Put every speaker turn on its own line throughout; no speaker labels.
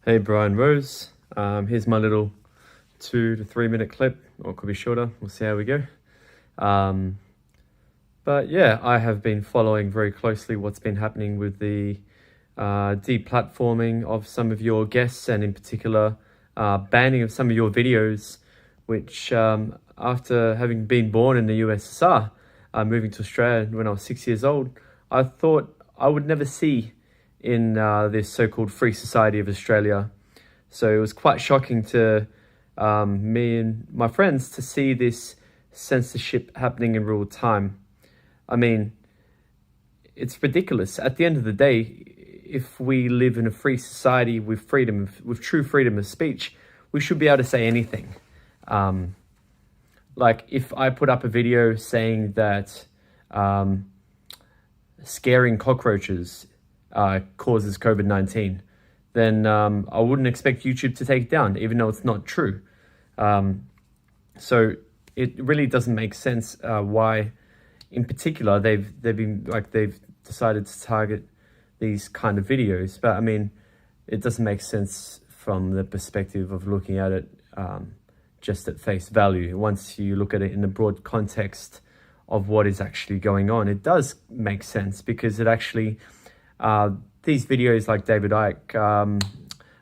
Hey, Brian Rose. Here's my little 2 to 3 minute clip, or it could be shorter. We'll see how we go. But yeah, I have been following very closely what's been happening with the deplatforming of some of your guests, and in particular, banning of some of your videos, which after having been born in the USSR, moving to Australia when I was 6 years old, I thought I would never see in this so-called free society of Australia. So it was quite shocking to me and my friends to see this censorship happening in real time. I mean, it's ridiculous. At the end of the day, if we live in a free society with freedom, with true freedom of speech, we should be able to say anything. Like if I put up a video saying that scaring cockroaches causes COVID-19, then I wouldn't expect YouTube to take it down, even though it's not true. So it really doesn't make sense why, in particular, they've decided to target these kind of videos. But I mean, it doesn't make sense from the perspective of looking at it just at face value. Once you look at it in the broad context of what is actually going on, it does make sense, because it actually, these videos like David Icke,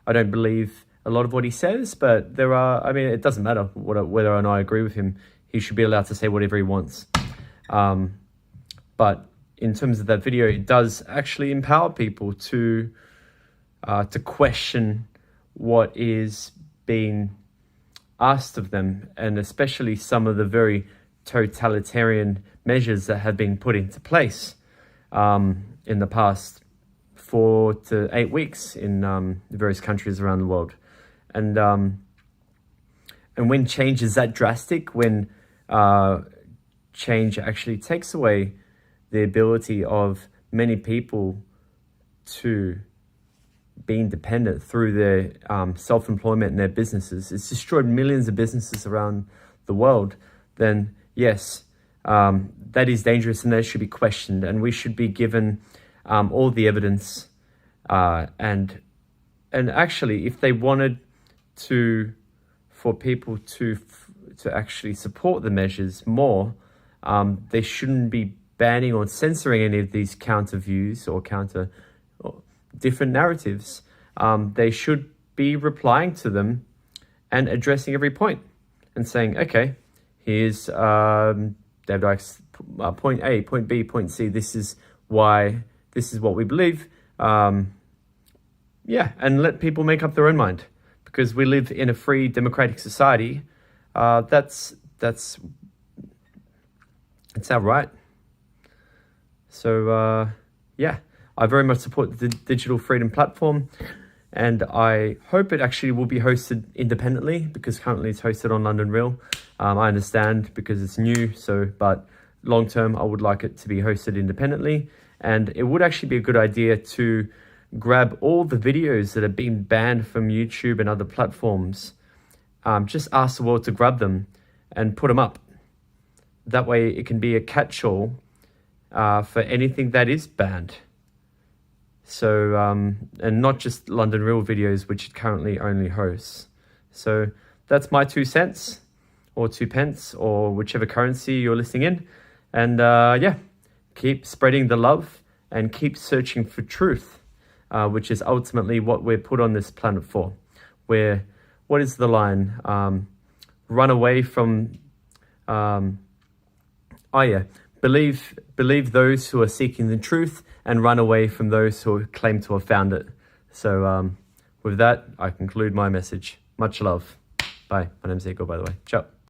I don't believe a lot of what he says, but there are, I mean, it doesn't matter whether or not I agree with him. He should be allowed to say whatever he wants. But in terms of that video, it does actually empower people to question what is being asked of them, and especially some of the very totalitarian measures that have been put into place in the past 4 to 8 weeks in various countries around the world. And when change is that drastic, when change actually takes away the ability of many people to be independent through their self-employment and their businesses, it's destroyed millions of businesses around the world, then yes, that is dangerous, and that should be questioned, and we should be given all the evidence. And actually, if they wanted for people to actually support the measures more, they shouldn't be banning or censoring any of these counter views or different narratives. They should be replying to them and addressing every point and saying, okay, here's David Icke's point A, point B, point C. This is why. This is what we believe. Yeah, and let people make up their own mind, because we live in a free democratic society. That's our right. So yeah, I very much support the digital freedom platform, and I hope it actually will be hosted independently, because currently it's hosted on London Real. I understand because it's new, but long term I would like it to be hosted independently, and it would actually be a good idea to grab all the videos that have been banned from YouTube and other platforms. Just ask the world to grab them and put them up. That way it can be a catch-all for anything that is banned. So, and not just London Real videos, which it currently only hosts. So that's my 2 cents, or 2 pence, or whichever currency you're listening in. And yeah, keep spreading the love and keep searching for truth, which is ultimately what we're put on this planet for. What is the line? Run away from, believe those who are seeking the truth, and run away from those who claim to have found it. So with that, I conclude my message. Much love. Bye. My name's Igor, by the way. Ciao.